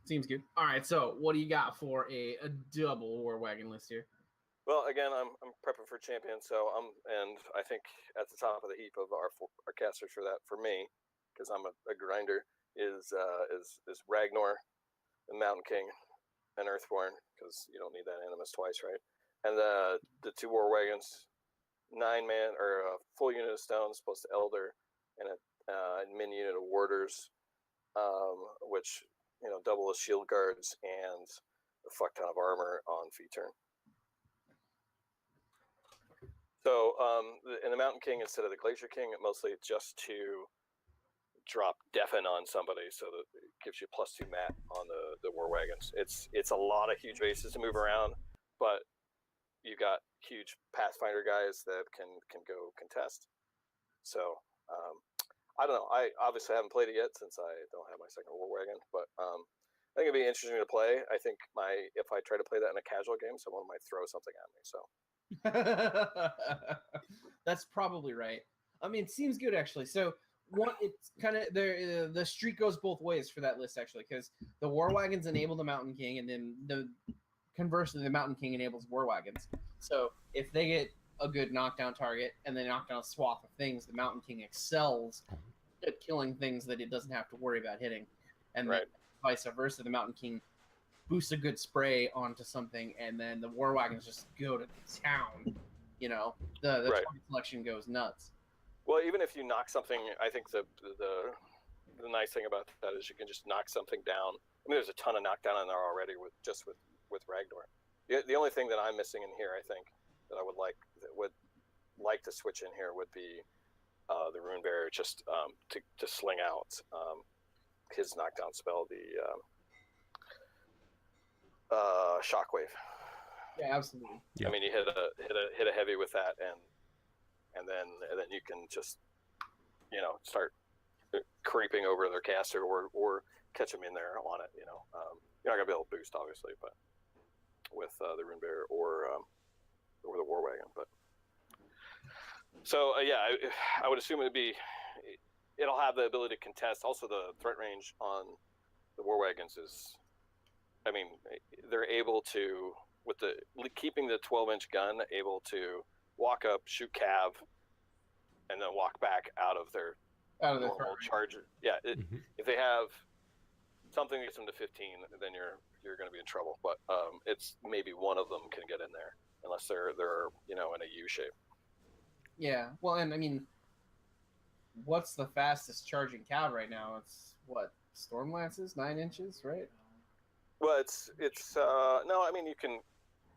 Seems good. All right, so what do you got for a double War Wagon list here? Well, again, I'm prepping for champion, so and I think at the top of the heap of our casters for that, for me, because I'm a grinder, is Ragnar, the Mountain King, and Earthborn, because you don't need that Animus twice, right? And the 2 War Wagons, 9-man or a full unit of stones plus the Elder, and a min unit of warders, which double as shield guards and a fuck ton of armor on feat turn. So in the Mountain King instead of the Glacier King, mostly just to drop deafen on somebody, so that it gives you +2 mat on the War Wagons. It's a lot of huge bases to move around, but you got huge Pathfinder guys that can go contest. So I don't know. I obviously haven't played it yet since I don't have my second War Wagon, but I think it'd be interesting to play. I think if I try to play that in a casual game, someone might throw something at me. So that's probably right. I mean, it seems good actually. So it's kind of the streak goes both ways for that list actually, because the War Wagons enable the Mountain King, and then conversely, the Mountain King enables War Wagons. So if they get a good knockdown target and they knock down a swath of things, the Mountain King excels at killing things that it doesn't have to worry about hitting. And then vice versa, the Mountain King boosts a good spray onto something, and then the War Wagons just go to town. The target selection goes nuts. Well, even if you knock something, I think the nice thing about that is you can just knock something down. I mean, there's a ton of knockdown in there already with Ragnar. The only thing that I'm missing in here, I think, that I would like to switch in here would be the Rune Bearer, just to sling out his knockdown spell, the Shockwave. Yeah, absolutely. Yeah. I mean, you hit a heavy with that, and then you can just start creeping over their caster or catch them in there on it. You're not gonna be able to boost, obviously, but with the Rune Bearer or the War Wagon. But so yeah, I would assume it'll have the ability to contest. Also, the threat range on the War Wagons is, I mean, they're able to, with keeping the 12-inch gun, able to walk up, shoot cav, and then walk back out of their normal charge. Yeah, if they have something that gets them to 15, then you're going to be in trouble. But it's maybe one of them can get in there, unless they're in a U shape. Yeah, well, and I mean, what's the fastest charging cav right now? It's what, Stormlances, 9 inches, right? Well, it's no. I mean, you can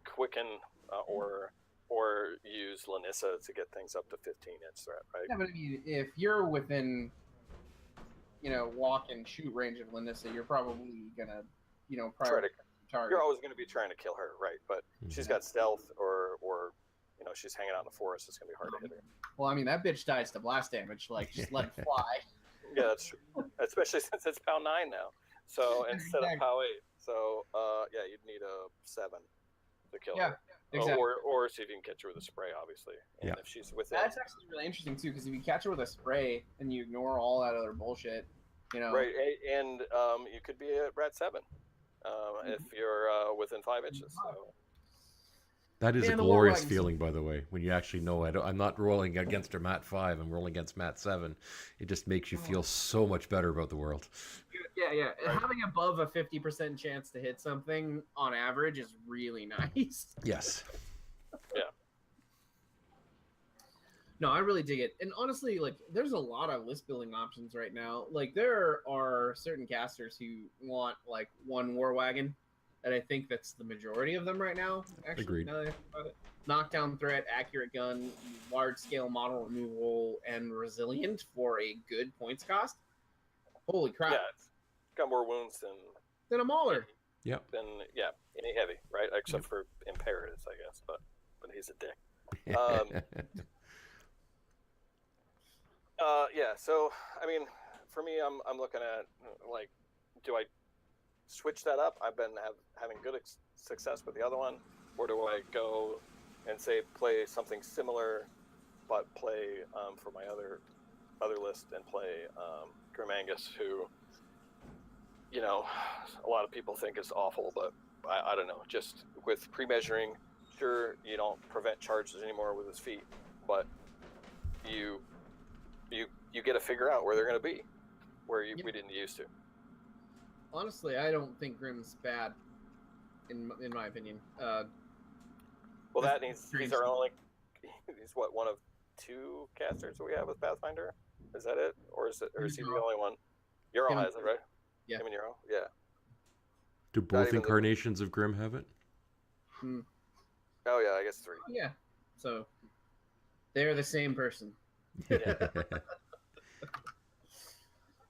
quicken or use Lanissa to get things up to 15-inch threat, right? Yeah, but I mean, if you're within, walk and shoot range of Lanissa, you're probably gonna, try to target. You're always going to be trying to kill her, right? But she's got stealth, or she's hanging out in the forest. It's going to be hard to hit her. Well, I mean, that bitch dies to blast damage. Like, just let it fly. Yeah, that's true. Especially since it's POW 9 now. So instead of POW 8. So yeah, you'd need a 7 to kill her. Exactly. Or see if you can catch her with a spray, obviously. And if she's within. That's actually really interesting too, because if you catch her with a spray and you ignore all that other bullshit, Right, and you could be at Rat 7 if you're within 5 inches. So. That is a glorious feeling, by the way, when you actually know I'm not rolling against her Mat 5, I'm rolling against Mat 7. It just makes you feel so much better about the world. Yeah. Right. Having above a 50% chance to hit something on average is really nice. Yes. Yeah. No, I really dig it. And honestly, like, there's a lot of list building options right now. Like, there are certain casters who want, like, one War Wagon. And I think that's the majority of them right now. Actually, agreed. Now that I think about it. Knockdown threat, accurate gun, large scale model removal, and resilient for a good points cost. Holy crap! Yeah, it's got more wounds than a Mauler. Yep. Than any heavy, right? Except for imperatives, I guess. But he's a dick. Yeah. So I mean, for me, I'm looking at, like, do I switch that up? I've been having good success with the other one, or do I go and say play something similar, but play for my other list and play Grim Angus, who a lot of people think is awful, but I don't know. Just with pre-measuring, sure, you don't prevent charges anymore with his feet, but you get to figure out where they're going to be, where we didn't used to. Honestly, I don't think Grim's bad, in my opinion. Well, that he's our only. He's one of 2 casters we have with Pathfinder. Is that it, or is he the only one? Euro has it, right? Yeah. Him and Euro, yeah. Do both incarnations of Grim have it? Oh yeah, I guess 3. Yeah. So they're the same person. Yeah.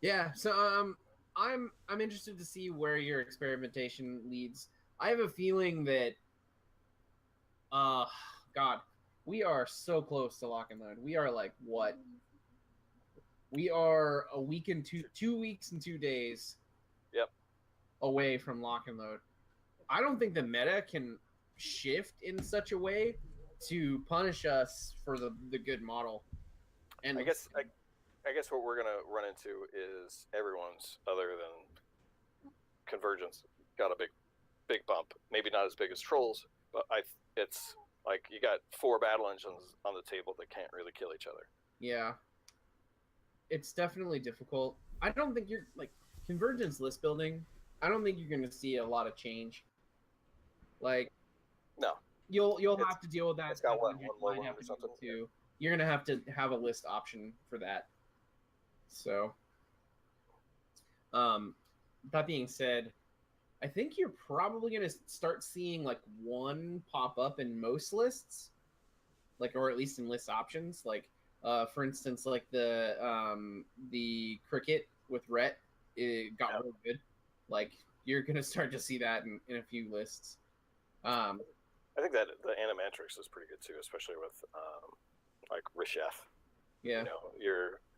Yeah. So I'm interested to see where your experimentation leads. I have a feeling that God, we are so close to lock and load. We are like what? We are a week and 2 weeks and 2 days away from lock and load. I don't think the meta can shift in such a way to punish us for the good model. And I guess what we're gonna run into is everyone's, other than Convergence, got a big bump. Maybe not as big as Trolls, but it's like you got 4 battle engines on the table that can't really kill each other. Yeah, it's definitely difficult. I don't think you're like Convergence list building. I don't think you're going to see a lot of change. Like, no, you'll have to deal with that. It's got one more or something. Too. You're going to have a list option for that. So, that being said, I think you're probably going to start seeing like one pop up in most lists, like, or at least in list options. Like, for instance, like the cricket with Rhett, it got really good. Like, you're going to start to see that in a few lists. I think that the Animatrix is pretty good too, especially with like Rishef. Yeah.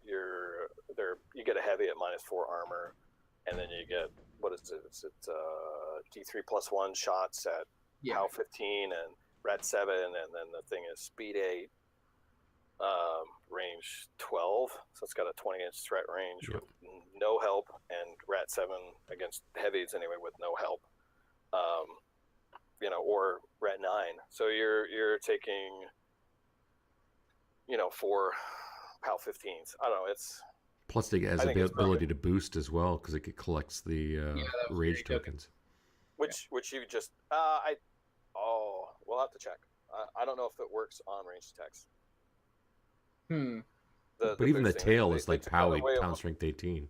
You get a heavy at -4 armor, and then you get, what is it? It's D3 +1 shots at POW 15 and Rat 7, and then the thing is speed 8, range 12, so it's got a 20-inch threat range with no help, and Rat 7 against heavies anyway with no help, or Rat 9. So you're taking 4 POW 15s. I don't know. It's plus it has the ability to boost as well because it collects the rage tokens. Which you just we'll have to check. I don't know if it works on ranged attacks. But even the tail is like POW pound strength 18.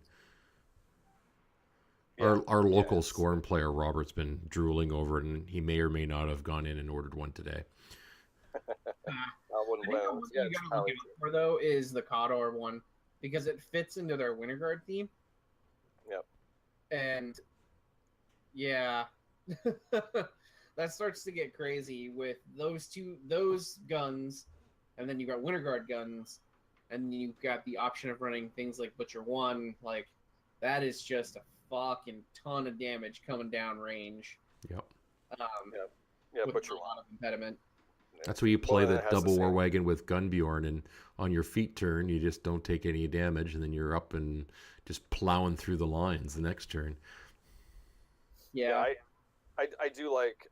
Yeah, our local Scorn player Robert's been drooling over it, and he may or may not have gone in and ordered one today. I wouldn't blame him. What you gotta look out for though is the Cawdor one, because it fits into their Winterguard theme. Yep. And yeah, that starts to get crazy with those guns, and then you got Winter Guard guns, and you've got the option of running things like Butcher 1. Like, that is just a fucking ton of damage coming down range. Yep. With Butcher a lot of impediment. That's where you play Well, the it has double the War same- Wagon with Gunbjorn, and on your feet turn, you just don't take any damage, and then you're up and just plowing through the lines the next turn. Yeah. I do like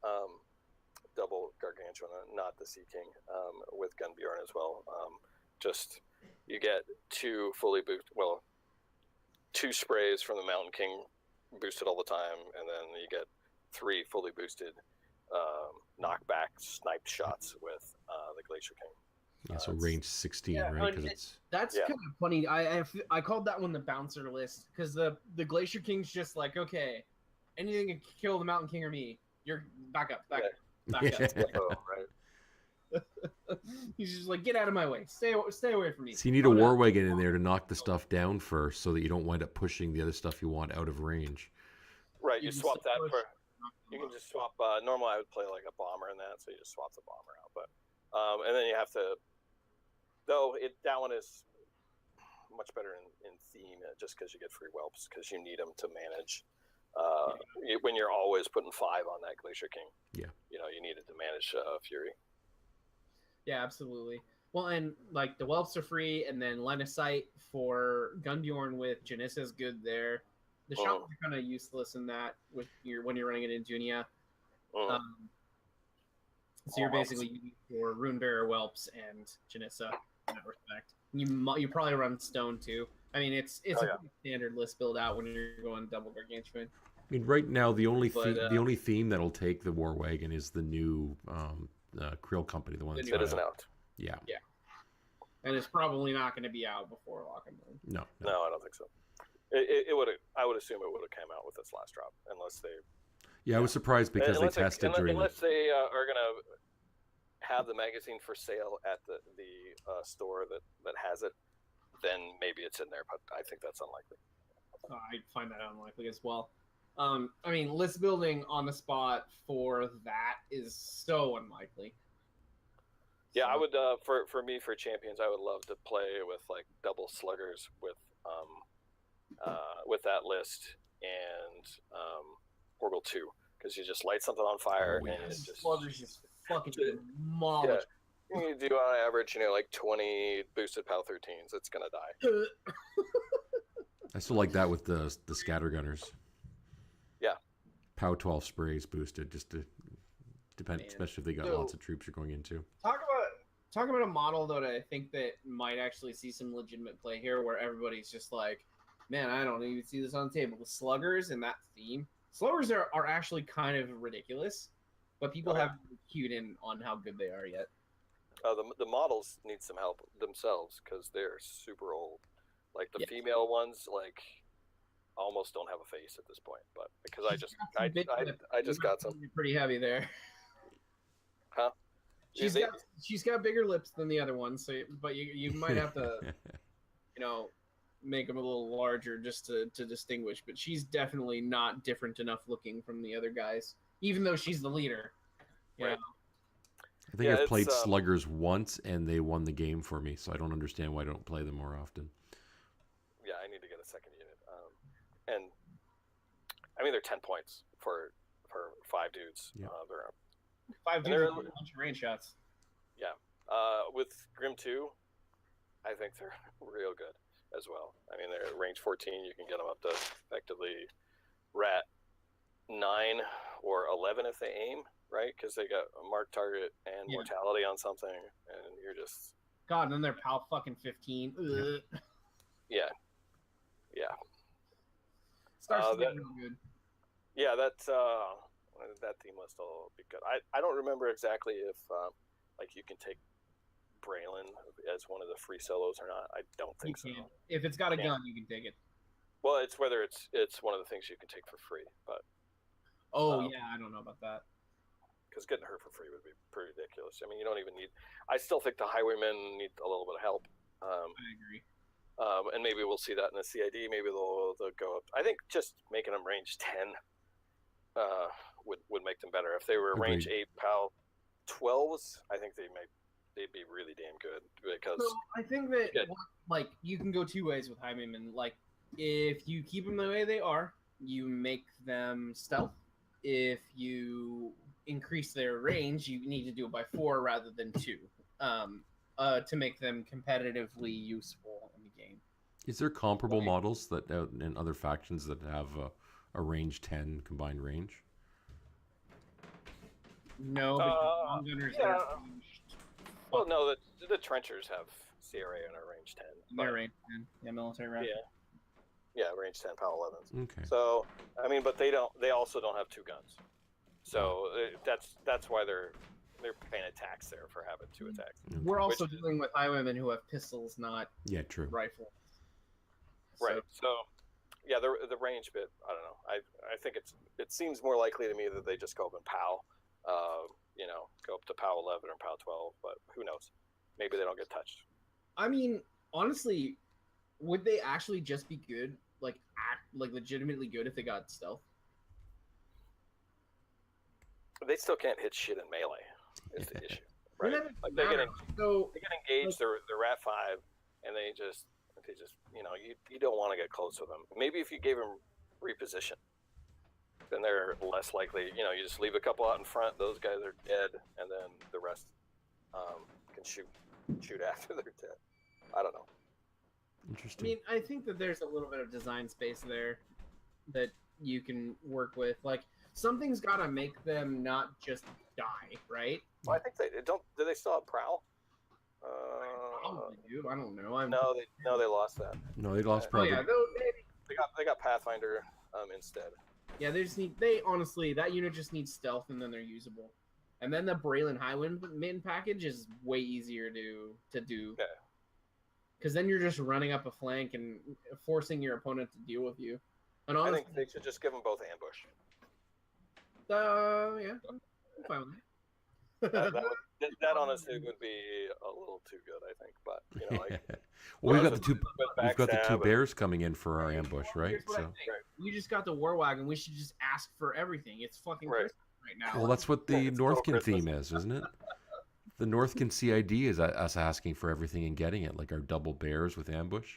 double Gargantuan, not the Sea King, with Gunbjorn as well. Just you get two sprays from the Mountain King boosted all the time, and then you get 3 fully boosted knockback sniped shots with the Glacier King. Yeah, so range 16, right? Because that's kind of funny. I called that one the bouncer list because the Glacier King's just like, okay, anything can kill the Mountain King or me. You're back up. Right? He's just like, get out of my way. Stay away from me. So you need a War Wagon in there to knock the stuff down first, so that you don't wind up pushing the other stuff you want out of range. Right. You swap that for. You can just swap. Normally, I would play like a bomber in that, so you just swap the bomber out. But and then you have to. That one is much better in theme, just because you get free whelps, because you need them to manage. When you're always putting 5 on that Glacier King, you need it to manage Fury. Yeah, absolutely. Well, and like the whelps are free, and then line of sight for Gunbjorn with Janissa is good there. The shots are kind of useless in that when you're running it in Junia. So you're basically using for Runebearer, whelps, and Janissa in that respect. You probably run Stone too. I mean, it's a pretty standard list build out when you're going double Gargantuan. I mean, right now the only theme that'll take the War Wagon is the new Krill Company, the one that's it isn't out. Yeah. And it's probably not going to be out before Lock and Load. No, I don't think so. It would. I would assume it would have come out with its last drop, unless they. Yeah, I was surprised because they tested unless they are gonna have the magazine for sale at the store that has it, then maybe it's in there. But I think that's unlikely. I find that unlikely as well. I mean, list building on the spot for that is so unlikely. Yeah, I would. For me, for champions, I would love to play with like double sluggers with that list and Orbital 2, because you just light something on fire and it just sluggers just fucking demolish. Yeah. You do on average, like 20 boosted POW 13s, it's gonna die. I still like that with the scattergunners. Yeah. POW 12 sprays boosted, just to depend, especially if they got lots of troops you're going into. Talk about a model that I think that might actually see some legitimate play here, where everybody's just like, man, I don't even see this on the table. The sluggers and that theme. Sluggers are actually kind of ridiculous, but people haven't cued in on how good they are yet. The models need some help themselves because they're super old. Like the female ones, like almost don't have a face at this point. But because I just got some. Pretty heavy there. Huh? She's got bigger lips than the other ones, so but you might have to, make them a little larger just to distinguish. But she's definitely not different enough looking from the other guys, even though she's the leader. Right. I think I've played sluggers once and they won the game for me, so I don't understand why I don't play them more often. Yeah, I need to get a second unit. And I mean, they're 10 points for 5 dudes. Yeah. 5 dudes with a bunch of range shots. Yeah. With Grim 2, I think they're real good as well. I mean, they're range 14. You can get them up to effectively rat 9 or 11 if they aim, right? Because they got a marked target and mortality on something, and you're just... God, and then they're PAL fucking 15. Yeah. Starts to get real good. Yeah, that theme list will be good. I don't remember exactly if you can take Braylon as one of the free solos or not. I don't think so. If it's got a gun, you can take it. Well, it's whether it's one of the things you can take for free, but I don't know about that. Because getting her for free would be pretty ridiculous. I mean, you don't even need. I still think the Highwaymen need a little bit of help. I agree. And maybe we'll see that in the CID. Maybe they'll go up. I think just making them range 10 would make them better. If they were Agreed. range 8 PAL 12s, I think they'd be really damn good because So I think that Good. like you can go two ways with Highwaymen. Like if you keep them the way they are, you make them stealth. If you increase their range, you need to do it by 4 rather than 2, to make them competitively useful in the game. Is there comparable models that in other factions that have a range 10 combined range? No, because long gunners yeah. are ranged. well, no, the trenchers have CRA in our range 10. They're but- range 10. Yeah, military rifle. Yeah, range 10 PAL 11s. Okay. So I mean, but they also don't have 2 guns. So that's why they're paying a tax there for having 2 attacks. We're also dealing with Highwaymen who have pistols, not Yeah, true. rifles. Right. So yeah, the range bit, I don't know. I think it seems more likely to me that they just go up in PAL, go up to PAL 11 or PAL 12, but who knows? Maybe they don't get touched. I mean, honestly, would they actually just be good, like legitimately good if they got stealth? They still can't hit shit in melee. Is the issue, Well, right? that doesn't Like they matter. So get engaged. They're at 5, and they just you don't want to get close with them. Maybe if you gave them reposition, then they're less likely. You just leave a couple out in front. Those guys are dead, and then the rest can shoot after they're dead. I don't know. I Interesting. mean, I think that there's a little bit of design space there that you can work with. Like something's got to make them not just die, right? Well, I think they don't. Do they still have prowl? Probably do. I don't know. No, they lost that. No, they lost Oh probably. yeah, They got Pathfinder instead. yeah. They honestly, that unit just needs stealth and then they're usable. And then the Braylon Highwayman package is way easier to do. Yeah. Because then you're just running up a flank and forcing your opponent to deal with you. And I honestly, think they should just give them both ambush. yeah, I'm fine with That honestly would be a little too good, I think. But well, we've got the with two. We've got the 2 backstab bears coming in for our ambush, right? Here's what I So. think. We just got the War Wagon. We should just ask for everything. It's fucking Right. Christmas right now. Well, that's what the It's Northkin Christmas. theme is, isn't it? The Northkin CID is us asking for everything and getting it, like our double bears with ambush.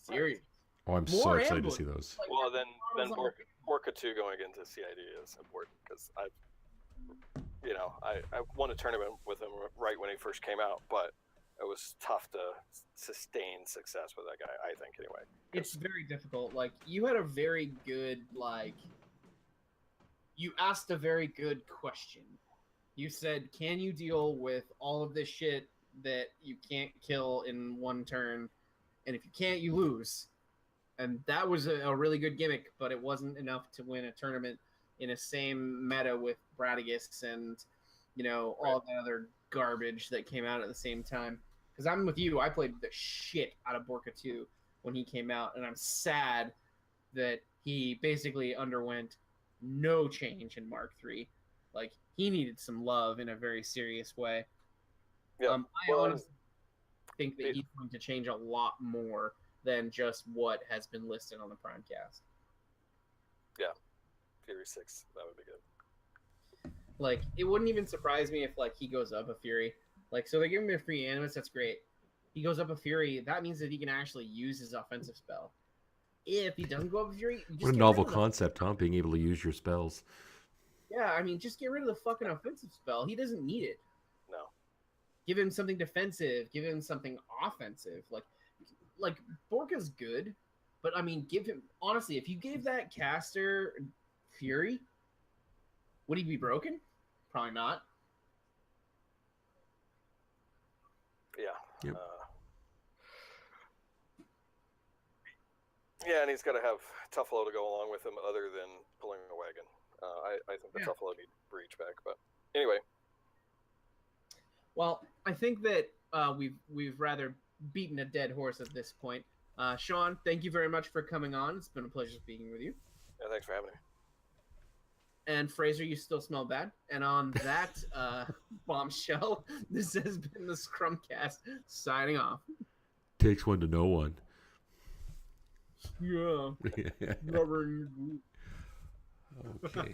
Serious. Oh, I'm More so excited ambush. to see those. Like, well, then models on- Orca 2 going into CID is important because I won a tournament with him right when he first came out, but it was tough to sustain success with that guy. I think anyway. It's very difficult. Like you had a very good you asked a very good question. You said, "Can you deal with all of this shit that you can't kill in one turn? And if you can't, you lose." And that was a really good gimmick, but it wasn't enough to win a tournament in a same meta with Bradigus and all the other garbage that came out at the same time. Because I'm with you, I played the shit out of Borka 2 when he came out, and I'm sad that he basically underwent no change in Mark III. Like he needed some love in a very serious way. Yeah. I honestly think that he's going to change a lot more than just what has been listed on the Primecast. Fury 6, that would be good. Like it wouldn't even surprise me if he goes up a Fury. So they're giving him a free animus, that's great. He goes up a Fury, that means that he can actually use his offensive spell. If he doesn't go up a Fury, you just What a get novel rid of concept, huh? Being able to use your spells. Yeah, I mean, just get rid of the fucking offensive spell. He doesn't need it. No. Give him something defensive. Give him something offensive. Like Borka's good, but I mean, give him honestly. If you gave that caster Fury, would he be broken? Probably not. Yeah. Yep. Yeah, and he's got to have Tuffalo to go along with him, other than pulling a wagon. I think the Yeah. Tuffalo need breach back, but anyway. Well, I think that we've rather beaten a dead horse at this point. Shawn, thank you very much for coming on. It's been a pleasure speaking with you. Yeah, thanks for having me. And Fraser, you still smell bad. And on that bombshell, this has been the Scrumcast signing off. Takes one to know one. Yeah. Rubber in your boot. Okay.